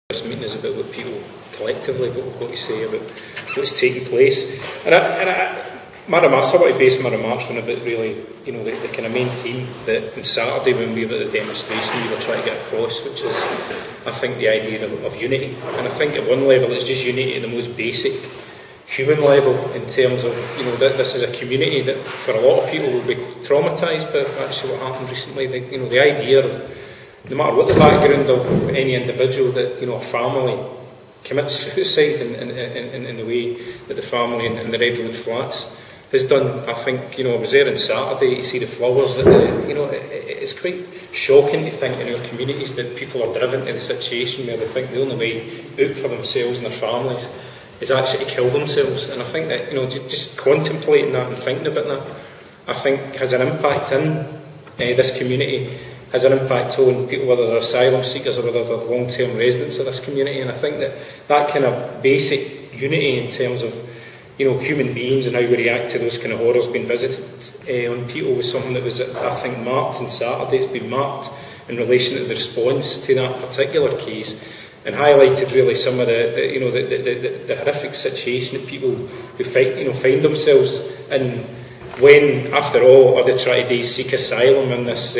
This meeting is about what people collectively, what we've got to say about what's taking place. My remarks, I want to base my remarks on about really, the kind of main theme that on Saturday when we were at the demonstration we were trying to get across, which is, I think, the idea of unity. And I think at one level it's just unity at the most basic human level in terms of, that this is a community that for a lot of people will be traumatised by actually what happened recently. The idea of, no matter what the background of any individual, that a family commits suicide in the way that the family in the Asylum Flats has done. I think, I was there on Saturday to see the flowers. It's quite shocking to think in our communities that people are driven to the situation where they think the only way out for themselves and their families is actually to kill themselves. And I think that, just contemplating that and thinking about that, I think has an impact in this community, has an impact on people, whether they're asylum seekers or whether they're long-term residents of this community. And I think that kind of basic unity in terms of, human beings and how we react to those kind of horrors being visited on people was something that was, I think, marked on Saturday. It's been marked in relation to the response to that particular case, and highlighted really some of the horrific situation that people who find themselves in when, after all, other tragedies seek asylum in this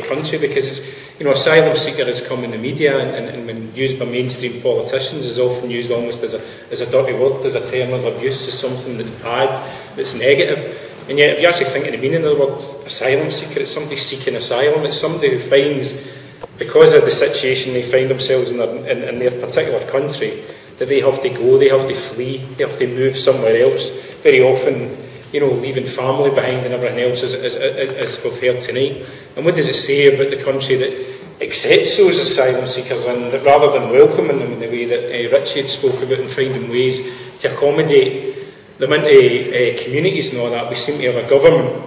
country, because asylum seeker has come in the media and when used by mainstream politicians is often used almost as a dirty word, as a term of abuse, as something that's bad, that's negative. And yet, if you actually think of the meaning of the word asylum seeker, it's somebody seeking asylum. It's somebody who finds, because of the situation they find themselves in their particular country, that they have to go, they have to flee, they have to move somewhere else. Very often, leaving family behind and everything else, as we've heard tonight. And what does it say about the country that accepts those asylum seekers and rather than welcoming them in the way that Richie had spoke about and finding ways to accommodate them into communities and all that? We seem to have a government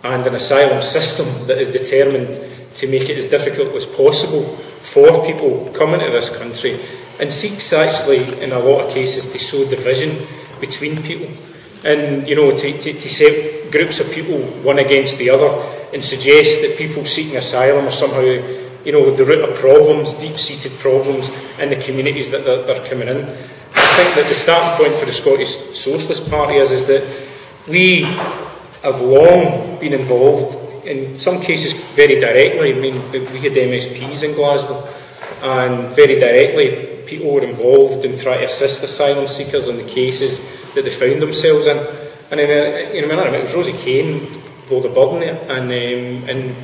and an asylum system that is determined to make it as difficult as possible for people coming to this country, and seeks actually, in a lot of cases, to sow division between people. And, to set groups of people one against the other and suggest that people seeking asylum are somehow, the root of problems, deep-seated problems in the communities that they're coming in. I think that the starting point for the Scottish Socialist Party is that we have long been involved, in some cases very directly. I mean, we had MSPs in Glasgow, and very directly people were involved in trying to assist asylum seekers in the cases that they found themselves in. And then, it was Rosie Kane bore the burden there, and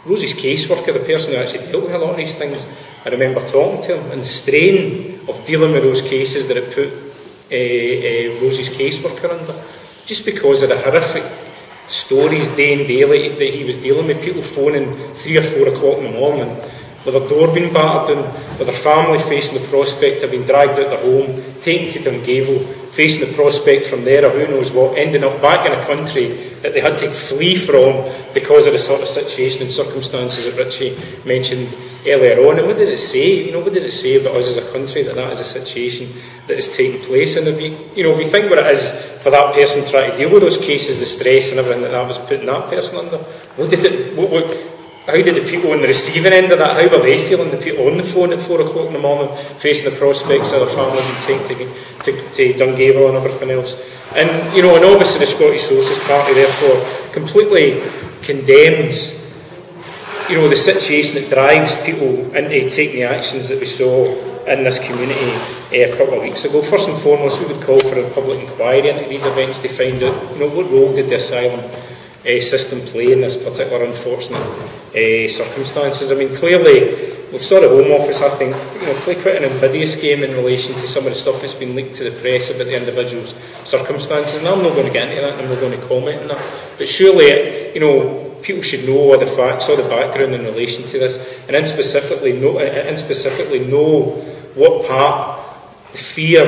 Rosie's caseworker, the person who actually dealt with a lot of these things, I remember talking to him, and the strain of dealing with those cases that it put Rosie's caseworker under, just because of the horrific stories day and daily that he was dealing with, people phoning 3 or 4 o'clock in the morning with their door being battered down, with their family facing the prospect of being dragged out their home, taken to Dungavel, facing the prospect from there of who knows what, ending up back in a country that they had to flee from because of the sort of situation and circumstances that Richie mentioned earlier on. And what does it say? What does it say about us as a country that is a situation that is taking place? And if you think what it is for that person trying to deal with those cases, the stress and everything that was putting that person under, how did the people on the receiving end of that, how were they feeling? The people on the phone at 4 o'clock in the morning facing the prospects of their family being taken to Dungavel and everything else. And, and obviously the Scottish Socialist Party therefore completely condemns, the situation that drives people into taking the actions that we saw in this community a couple of weeks ago. First and foremost, we would call for a public inquiry into these events to find out, what role did the asylum system play in this particular unfortunate circumstances. I mean, clearly, we've saw the Home Office, I think, play quite an invidious game in relation to some of the stuff that's been leaked to the press about the individual's circumstances, and I'm not going to get into that, and I'm not going to comment on that. But surely, people should know all the facts, all the background in relation to this, and specifically know what part the fear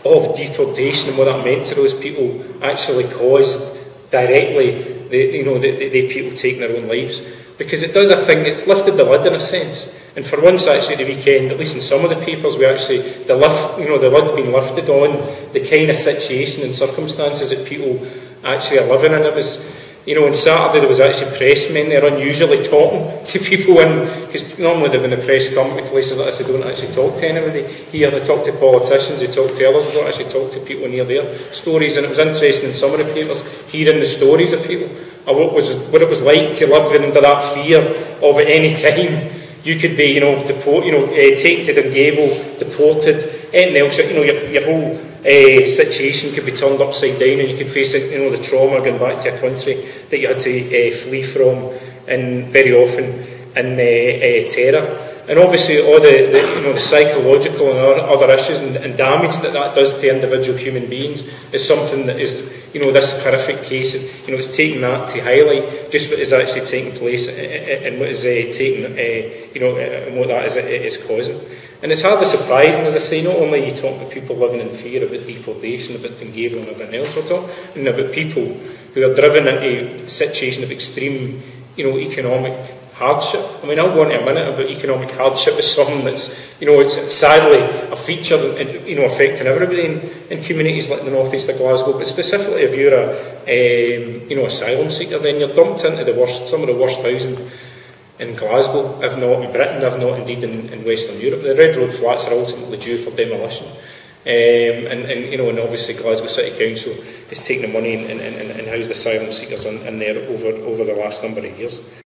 of deportation and what that meant to those people actually caused directly the people taking their own lives. Because it does, I think, it's lifted the lid in a sense. And for once, actually, at the weekend, at least in some of the papers, we actually, the lid being lifted on the kind of situation and circumstances that people actually are living in. It was You know, on Saturday there was actually pressmen there unusually talking to people, because normally when the press come to places like this, they don't actually talk to anybody. Here they talk to politicians, they talk to others, they don't actually talk to people and hear their stories. And it was interesting in some of the papers, hearing the stories of people, of what it was like to live under that fear of at any time you could be, you know, taken to Dungavel, deported, anything else. You know, your whole situation could be turned upside down, and you could face, you know, the trauma going back to a country that you had to flee from, and very often in terror. And obviously all the psychological and other issues and damage that does to individual human beings is something that is, you know, this horrific case, you know, it's taking that to highlight just what is actually taking place and what is taking, you know, and what that is causing. And it's hardly surprising, as I say, not only you talk about people living in fear about deportation, about Dungavel and everything else, we're talking about people who are driven into a situation of extreme, you know, economic hardship. I mean, I'll go into a minute about economic hardship as something that's, you know, it's sadly a feature, you know, affecting everybody in communities like the north east of Glasgow, but specifically if you're a, you know, asylum seeker, then you're dumped into some of the worst housing in Glasgow, if not in Britain, if not indeed in Western Europe. The Red Road flats are ultimately due for demolition. And you know, and obviously Glasgow City Council is taking the money and housed asylum seekers in there over the last number of years.